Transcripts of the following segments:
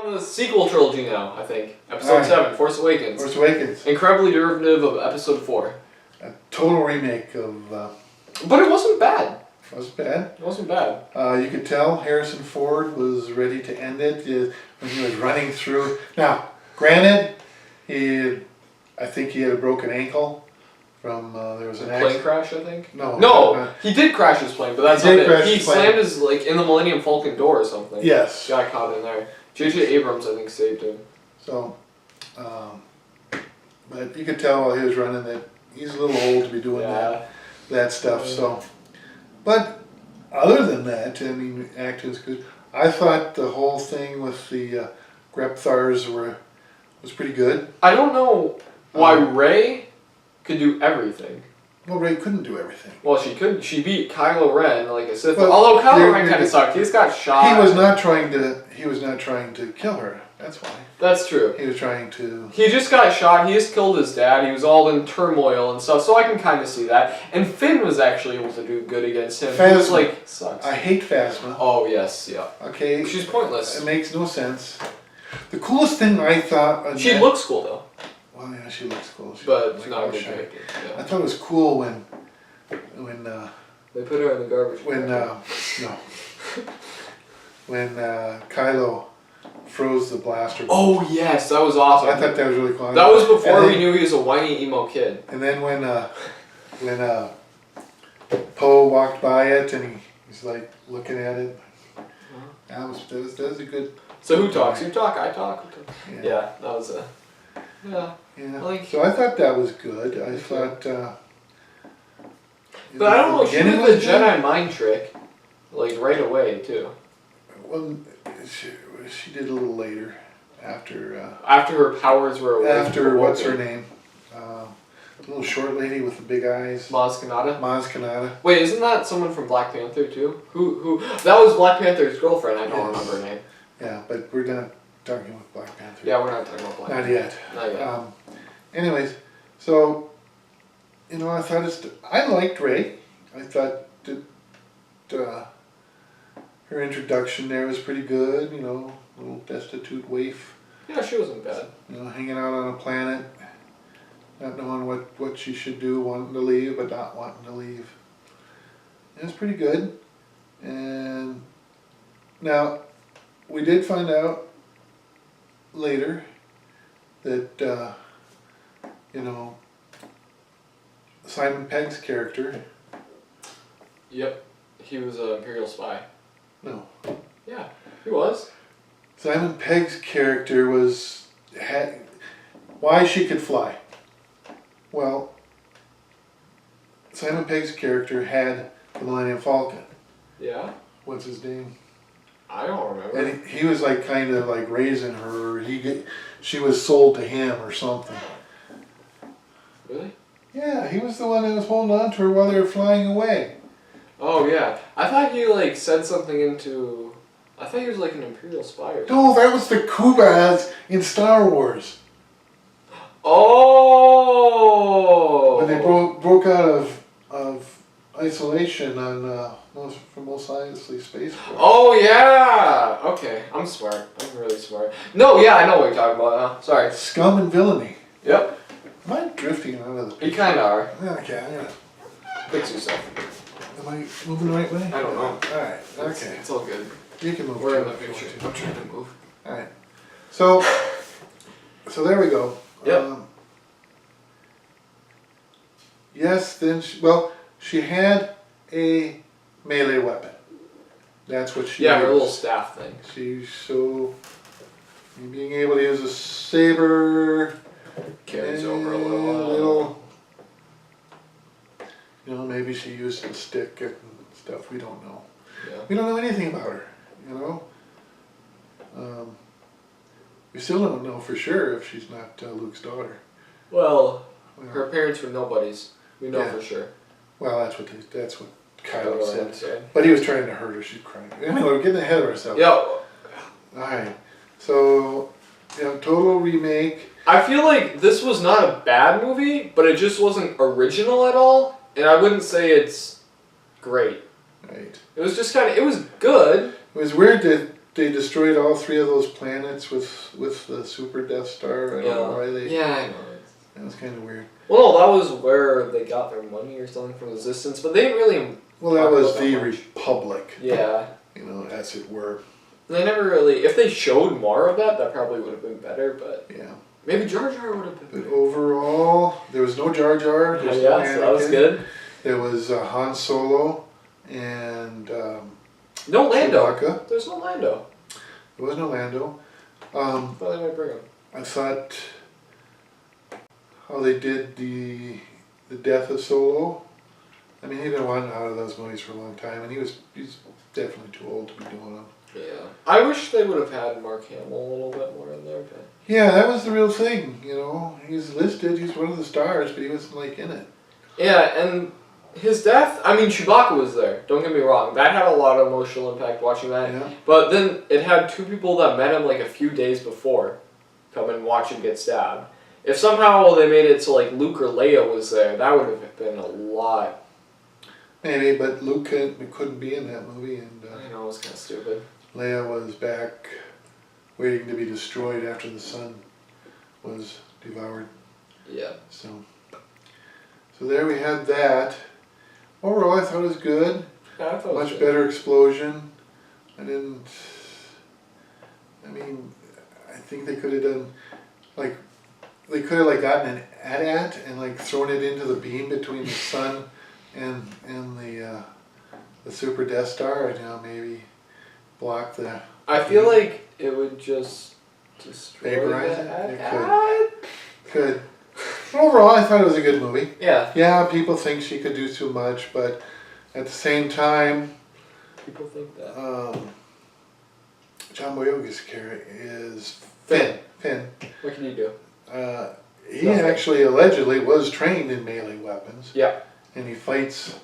on the sequel trilogy now, I think. Episode 7, Force Awakens. Force Awakens. Incredibly derivative of Episode 4. A total remake of... But it wasn't bad. It wasn't bad. It wasn't bad. You could tell Harrison Ford was ready to end it when he was running through. Now, granted, I think he had a broken ankle from there was an plane crash. I think. No, he did crash his plane, but that's not it. He slammed his in the Millennium Falcon door or something. Yes, got caught in there. J.J. Abrams, I think, saved him. So, but you could tell while he was running that he's a little old to be doing that stuff. So, but other than that, I mean, acting's good. I thought the whole thing with the Grepthars was pretty good. I don't know why Rey could do everything. Well, Rey couldn't do everything. Well, she couldn't. She beat Kylo Ren like a Sith. Although Kylo Ren kind of sucked. He just got shot. He was not trying to kill her. That's why. That's true. He was trying to... He just got shot. He just killed his dad. He was all in turmoil and stuff, so I can kind of see that. And Finn was actually able to do good against him. Phasma. He was like, sucks. I hate Phasma. Oh, yes, yeah. Okay. She's pointless. It makes no sense. The coolest thing I thought... She looks cool, though. Well, yeah, she looks cool. But it's not a good character. I thought it was cool when they put her in the garbage. When Kylo froze the blaster. Oh yes, that was awesome. I thought that was really cool. That was before we knew he was a whiny emo kid. And then when Poe walked by it and he's like looking at it, that was a good. So who talks? You talk. I talk. Yeah, that was a. Yeah. So I thought that was good. I thought. But I don't know. She did the Jedi mind trick, like right away too. Well, she did a little later, after her powers were away. After what's her name, the little short lady with the big eyes. Maz Kanata. Maz Kanata. Wait, isn't that someone from Black Panther too? Who? That was Black Panther's girlfriend. I don't remember her name. Yeah, but we're not talking about Black Panther. Yeah, we're not talking about Black Panther. Not yet. Anyways, so I thought I liked Rey. I thought that her introduction there was pretty good. Little destitute waif. Yeah, she wasn't bad. Hanging out on a planet, not knowing what she should do, wanting to leave but not wanting to leave. It was pretty good. And now we did find out later that Simon Pegg's character. Yep, he was an Imperial spy. No. Yeah, he was. Simon Pegg's character had why she could fly. Well, Simon Pegg's character had the Millennium Falcon. Yeah. What's his name? I don't remember. And he was kind of raising her. She was sold to him or something. Really? Yeah, he was the one that was holding on to her while they were flying away. Oh yeah, I thought you said something into. I thought he was an Imperial spy or something. No, that was the Kubas in Star Wars. Oh. When they broke out of isolation on Mos Eisley Spaceport. Oh yeah. Okay, I'm smart. I'm really smart. No, yeah, I know what you're talking about now. Sorry. Scum and villainy. Yep. Am I drifting out of the picture? You kind of are. Okay, I'm gonna fix yourself. Am I moving the right way? I don't know. Alright, okay. It's all good. You can move. We're in the picture. I'm trying to move. Alright. So there we go. Yep. Yes, then she had a melee weapon. That's what she used. Her little staff thing. Being able to use a saber carries over a little. Maybe she used a stick and stuff. We don't know. Yeah. We don't know anything about her. We still don't know for sure if she's not Luke's daughter. Well, her parents were nobodies. We know for sure. Well, that's what Kylo said. But he was trying to hurt her. She's crying. Anyway, we're getting ahead of ourselves. Yeah. Alright. So, total remake. I feel like this was not a bad movie, but it just wasn't original at all. And I wouldn't say it's great. Right. It was just it was good. It was weird that they destroyed all 3 of those planets with the Super Death Star. I don't know why they. Yeah, I know. That was kind of weird. Well, no, that was where they got their money or something from Resistance, but they didn't really. Well, that talk was about the that much. Republic. Yeah. You know, as it were. They never really. If they showed more of that probably would have been better, but. Yeah. Maybe Jar Jar would have been But better. overall, there was no Jar Jar. There was no Yeah, so that was Anakin. good. There was Han Solo and No Lando. Chewbacca. There's no Lando. There was no Lando. I thought they might bring him. I thought how they did the death of Solo. I mean, he'd been wanting out of those movies for a long time, and he's definitely too old to be doing them. Yeah. I wish they would have had Mark Hamill a little bit more in there, but. Yeah, that was the real thing. You know, he's listed. He's one of the stars, but he wasn't like in it. Yeah, and his death, I mean, Chewbacca was there, don't get me wrong. That had a lot of emotional impact watching that. Yeah. But then it had 2 people that met him like a few days before come and watch him get stabbed. If somehow they made it so like Luke or Leia was there, that would have been a lot. Maybe, but Luke couldn't be in that movie, and I know, it was kind of stupid. Leia was back waiting to be destroyed after the sun was devoured. Yeah. So there we had that. Overall, I thought it was good. Yeah, I thought it was Much good. better explosion. I think they could have done, like, they could have like gotten an AT-AT and like thrown it into the beam between the sun and the Super Death Star, and maybe block the. I feel like it would just destroy Vaporize that. it? It could. Overall, I thought it was a good movie. Yeah. Yeah, people think she could do too much, but at the same time, People think that. John Boyega's character is Finn. What can you do? He Nothing. actually allegedly was trained in melee weapons. Yeah. And he fights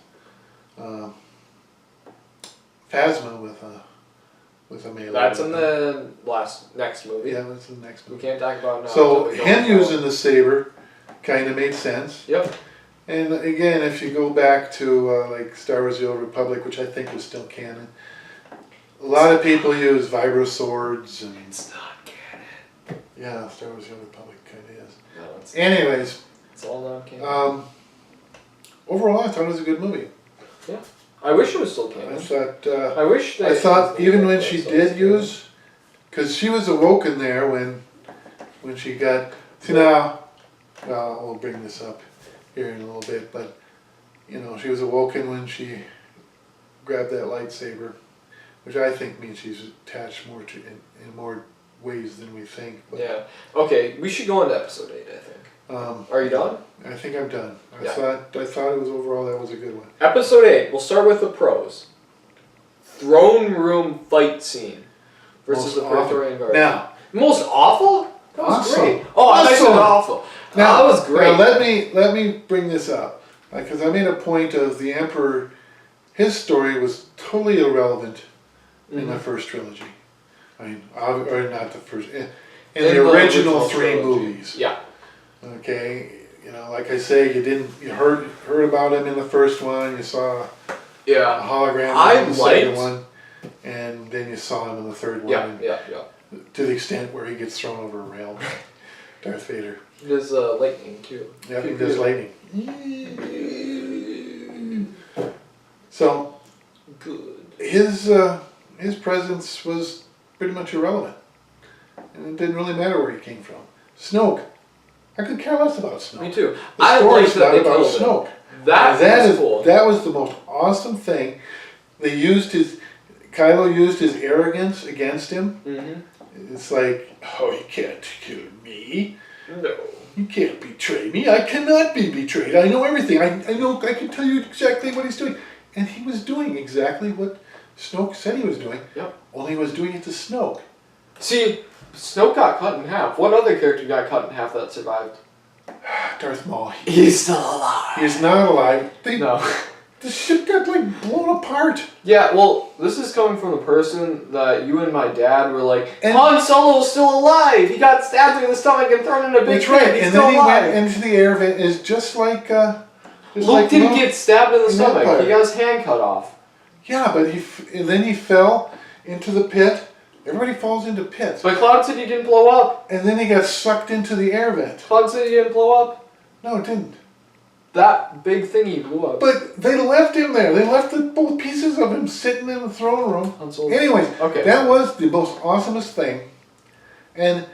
Phasma with a melee That's in weapon. the next movie. Yeah, that's the next We movie. can't talk about it now. So until we go him on. using the saber kind of made sense. Yep. And again, if you go back to like Star Wars: The Old Republic, which I think was still canon, a lot of people use vibro swords and It's not canon. yeah, Star Wars: The Old Republic kind of is. No, it's Anyways, all not canon. overall, I thought it was a good movie. I wish it was still I canon. thought I wish they. I thought even when she did use, because she was awoken there when she got. See now, well, we'll bring this up here in a little bit, but she was awoken when she grabbed that lightsaber, which I think means she's attached more to in more ways than we think. But, Yeah. Okay, we should go into episode 8. I think. Are you done? I think I'm done. Yeah. I thought it was overall that was a good one. Episode 8. We'll start with the pros. Throne room fight scene versus Most the awful. Praetorian Guard. Now, Most awful? That was Awesome. great. Oh, I thought you said Awesome. awful. now that was great. Now let me bring this up because I made a point of the Emperor. His story was totally irrelevant in the first trilogy. I mean, or not the first. In the original 3 trilogy. movies. Yeah. Okay, like I say, you heard about him in the first one. You saw a Yeah. hologram I in the second liked- one, and then you saw him in the third one. Yeah. and Yeah. To the extent where he gets thrown over a rail, Darth Vader. He does lightning too. Yeah, he Pew, does pew. lightning. So Good. his presence was pretty much irrelevant, and it didn't really matter where he came from. Snoke, I could care less about Snoke. Me too. The I story's like that not they about killed him. Snoke. That was cool. That was the most awesome thing. Kylo used his arrogance against him. Mm-hmm. It's like, oh, you can't kill me. No. You can't betray me. I cannot be betrayed. I know everything. I know. I can tell you exactly what he's doing. And he was doing exactly what Snoke said he was doing. Yep. Only he was doing it to Snoke. See, Snoke got cut in half. What other character got cut in half that survived? Darth Maul. He's still alive. He's not alive. No. The ship got like blown apart. Yeah, well, this is coming from the person that you and my dad were like, And- Han Solo's still alive! He got stabbed in the stomach and thrown in a big That's right. pit. He's And still then he alive. went into the air vent. Is just like. Luke didn't get stabbed in the in stomach. Empire. He got his hand cut off. Yeah, but and then he fell into the pit Everybody falls into pits. But Cloud City didn't blow up. And then he got sucked into the air vent. Cloud City didn't blow up. No, it didn't. That big thingy blew up. But they left him there. They left both pieces of him sitting in the throne room. Anyways, okay. That was the most awesomest thing. And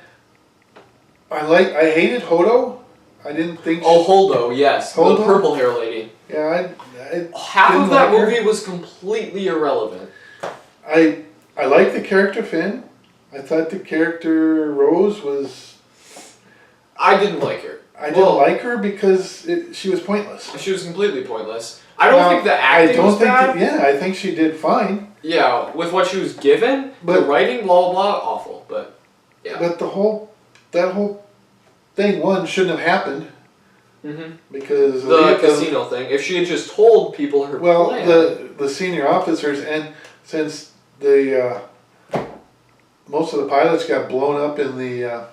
I hated Hodo. I didn't think. Oh, Holdo, yes, Holdo? the purple hair lady. Yeah, Half didn't of that like her. movie was completely irrelevant. I liked the character Finn. I thought the character Rose was. I didn't like her. I didn't like her because she was pointless. She was completely pointless. I don't think the acting was bad. I think she did fine. Yeah, with what she was given, the writing, blah blah blah, awful. But yeah. But that whole thing shouldn't have happened. Mm-hmm. Because the casino thing. If she had just told people her plan. the senior officers, and since the most of the pilots got blown up in the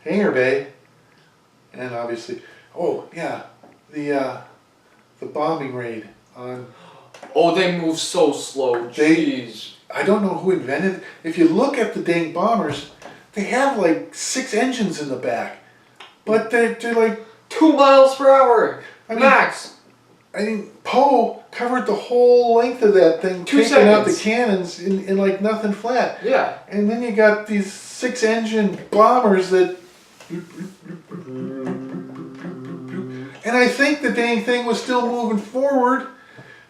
hangar bay, and obviously, the bombing raid on. Oh, they move so slow. Jeez. I don't know who invented it. If you look at the dang bombers, they have like 6 engines in the back, but they're like 2 miles per hour max. Poe covered the whole length of that thing, 2 taking out the seconds. cannons in like nothing flat. Yeah. And then you got these 6-engine bombers that. And I think the dang thing was still moving forward.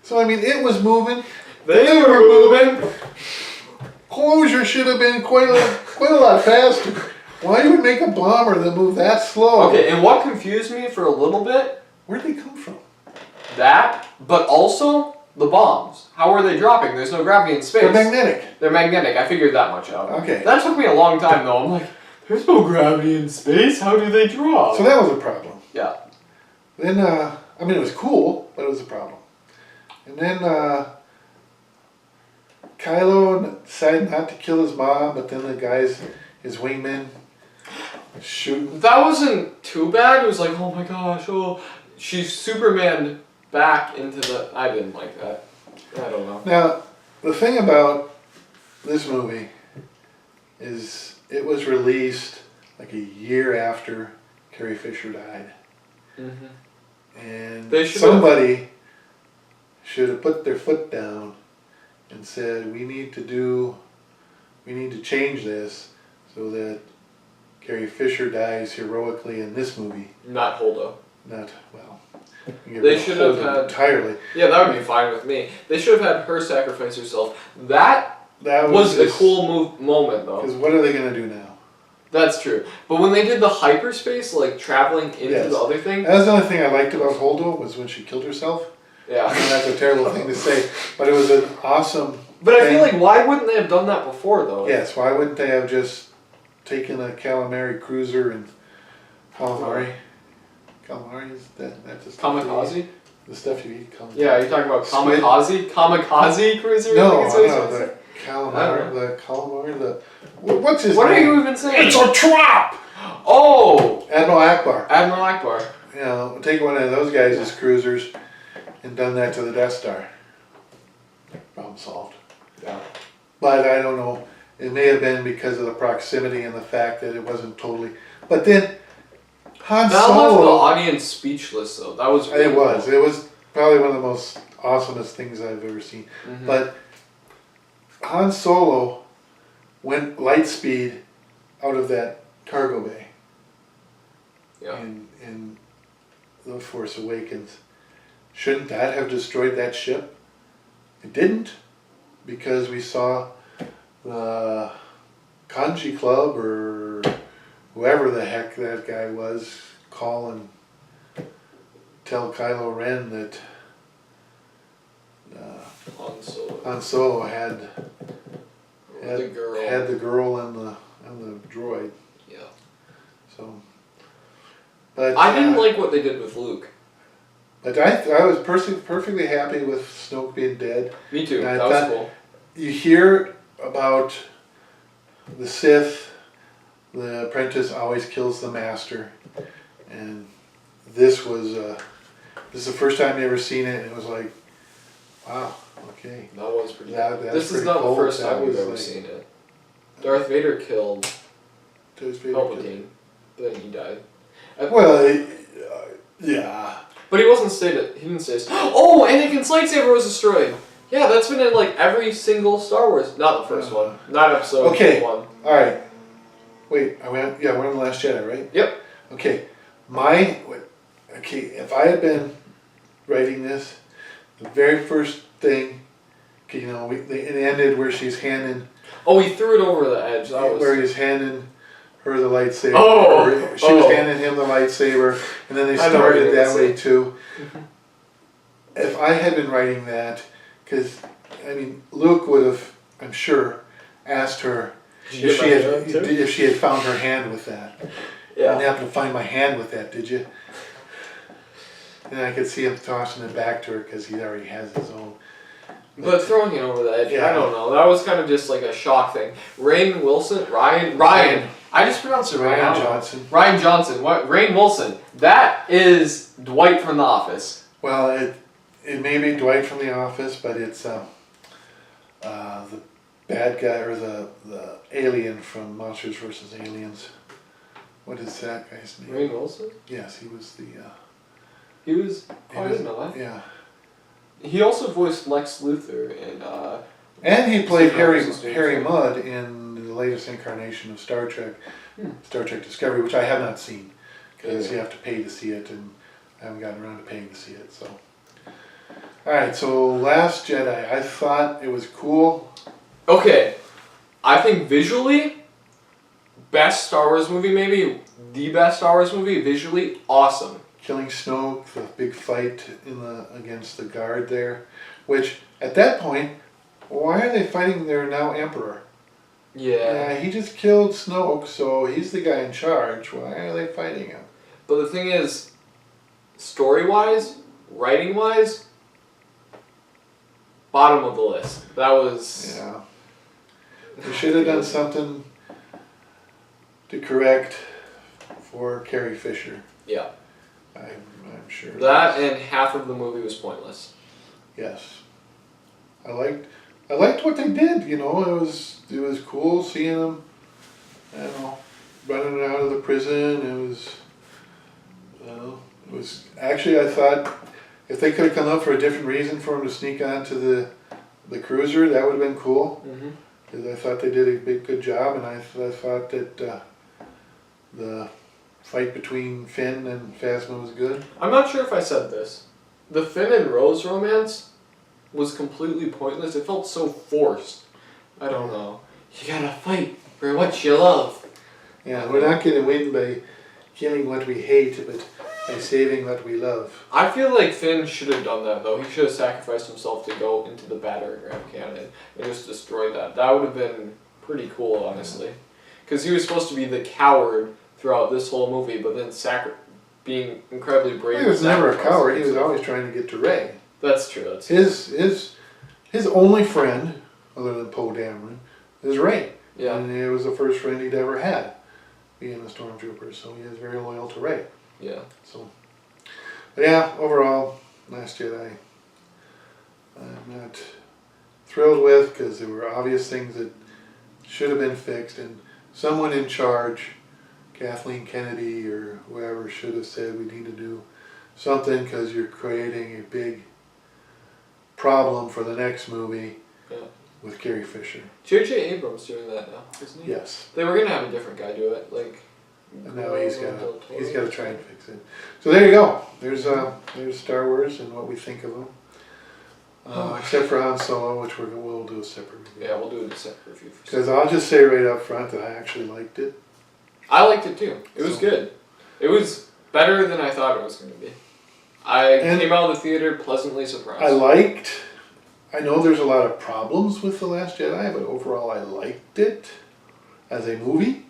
So, I mean, it was moving. They were moving. Closure should have been quite a lot faster. Why would make a bomber that move that slow? Okay, and what confused me for a little bit? Where'd they come from? That, but also the bombs. How are they dropping? There's no gravity in space. They're magnetic. They're magnetic. I figured that much out. Okay. That took me a long time though. I'm like, there's no gravity in space. How do they drop? So that was a problem. Yeah. Then, it was cool, but it was a problem. And then Kylo decided not to kill his mom, but then the guys, his wingmen, shooting. That wasn't too bad. It was like, oh my gosh, she's Superman back into the. I didn't like that. I don't know. Now, the thing about this movie is it was released like a year after Carrie Fisher died. Mm-hmm. And somebody should have put their foot down and said, we need to change this so that Carrie Fisher dies heroically in this movie. Not Holdo. They should have had entirely. Yeah, that would be fine with me. They should have had her sacrifice herself. That was a cool moment though. Because what are they going to do now? That's true. But when they did the hyperspace, like traveling into the other thing. That was the only thing I liked about Holdo was when she killed herself. Yeah. I mean, that's a terrible thing to say, but it was an awesome. But I feel like why wouldn't they have done that before though? Yes, why wouldn't they have just taken a calamari cruiser and calamari? Calamari is that's just kamikaze. The stuff you eat. Calamari. Yeah, you're talking about kamikaze? Kamikaze cruiser? No, the calamari. What's his name? What are you even saying? It's a trap! Oh! Admiral Akbar. Admiral Akbar. You know, take one of those guys as cruisers and done that to the Death Star. Problem solved. Yeah. But I don't know. It may have been because of the proximity and the fact that it wasn't totally. But then Han Solo. That left the audience speechless though. That was really cool. It was probably one of the most awesomest things I've ever seen. Mm-hmm. But Han Solo went light speed out of that cargo bay. Yeah. In The Force Awakens. Shouldn't that have destroyed that ship? It didn't, because we saw the Kanji Club or whoever the heck that guy was call and tell Kylo Ren that Han Solo had the girl and the droid. Yeah. So, but I didn't like what they did with Luke. But I was perfectly happy with Snoke being dead. Me too. That was cool. You hear about the Sith, the apprentice always kills the master, and this is the first time you ever seen it, and it was like, wow, Okay. That was pretty That's This is pretty not cold. the first That time we've was ever like- seen it. Darth Vader killed His favorite kid. Palpatine, but then he died. Well, yeah. But he wasn't stated. He didn't say. Oh, Anakin's lightsaber was destroyed. Yeah, that's been in like every single Star Wars. Not the first one. Not episode Okay. 1. All right. Wait, we're on The Last Jedi, right? Yep. Okay. If I had been writing this, the very first thing, okay, you know, it ended where she's handing, Oh, he threw it over the edge. That was. where he's handing her the lightsaber. Oh, Or she was handing him the lightsaber, and then they I know what started you're that gonna way say. too. If I had been writing that, because I mean, Luke would have, I'm sure, asked her Did you get my hand, too? if she had found her hand with that. You Yeah. didn't happen to find my hand with that, did you? And I could see him tossing it back to her because he already has his own. But throwing it over the edge, Yeah. I don't know. That was kind of just like a shock thing. Ryan. I just pronounced it right. Ryan I don't know. Johnson. Ryan Johnson. What? Rainn Wilson. That is Dwight from The Office. Well, it may be Dwight from The Office, but it's the bad guy or the alien from Monsters vs. Aliens. What is that guy's name? Rainn Wilson. Yes, he was the. He was. he Oh, I was- didn't know that. Yeah, He also voiced Lex Luthor and. and he played Super Harry Resistance. Mudd in the latest incarnation of Star Trek, Hmm. Star Trek Discovery, which I have not seen because Yeah. you have to pay to see it, and I haven't gotten around to paying to see it. So, all right. So, Last Jedi. I thought it was cool. Okay, I think visually, best Star Wars movie, maybe the best Star Wars movie. Visually, awesome. Killing Snoke, the big fight against the guard there, which at that point, why are they fighting their now Emperor? Yeah. He just killed Snoke, so he's the guy in charge. Why are they fighting him? But the thing is, story-wise, writing-wise, bottom of the list. That was. Yeah. They should have done something to correct for Carrie Fisher. Yeah. I'm sure. That and half of the movie was pointless. Yes. I liked what they did, you know, it was cool seeing them, I don't know, running out of the prison. It was actually, I thought if they could have come up for a different reason for him to sneak onto the cruiser, that would have been cool. Mm-hmm. Because I thought they did a good job, and I thought that the fight between Finn and Phasma was good. I'm not sure if I said this. The Finn and Rose romance was completely pointless. It felt so forced. I don't know. You gotta fight for what you love. Yeah, we're not going to win by killing what we hate, but by saving what we love. I feel like Finn should have done that though. He should have sacrificed himself to go into the battering ram cannon and just destroy that. That would have been pretty cool, honestly. Because he was supposed to be the coward throughout this whole movie, but then being incredibly brave. He was and never a sacrificing coward. He was himself. always trying to get to Rey. That's true. That's His only friend, other than Poe Dameron, is Rey. yeah. And it was the first friend he'd ever had, being a stormtrooper. So he is very loyal to Rey. Yeah. So, but yeah, overall, Last Jedi, I'm not thrilled with because there were obvious things that should have been fixed, and someone in charge, Kathleen Kennedy or whoever, should have said we need to do something because you're creating a big problem for the next movie Yeah. with Carrie Fisher. J.J. Abrams doing that now, isn't he? Yes, They were gonna have a different guy do it, like. and now he's Guillermo got del Toro. he's got to try and fix it. So there you go. There's Star Wars and what we think of them. Except for Han Solo, which we'll do a separate review. Yeah, we'll do a separate review for. Because I'll just say right up front that I actually liked it. I liked it too. It was So- good. It was better than I thought it was going to be. I And- came out of the theater pleasantly surprised. I know there's a lot of problems with The Last Jedi, but overall I liked it as a movie,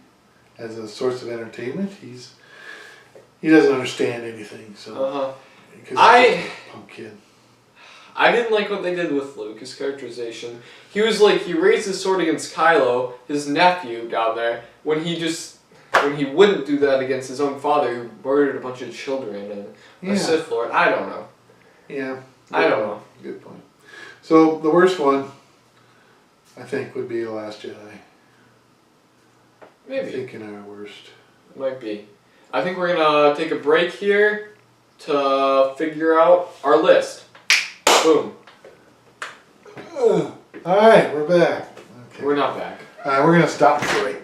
as a source of entertainment. He doesn't understand anything, so. Uh-huh. Because I- he's a punk kid. I didn't like what they did with Luke, his characterization. He was like, he raised his sword against Kylo, his nephew, down there, when he wouldn't do that against his own father, who murdered a bunch of children and Yeah. a Sith Lord. I don't know. Yeah. I don't know. Good point. So the worst one, I think, would be The Last Jedi. Maybe. Thinking our worst. Might be. I think we're gonna take a break here to figure out our list. Boom. All right, we're back. Okay. We're not back. All right, we're gonna stop the break.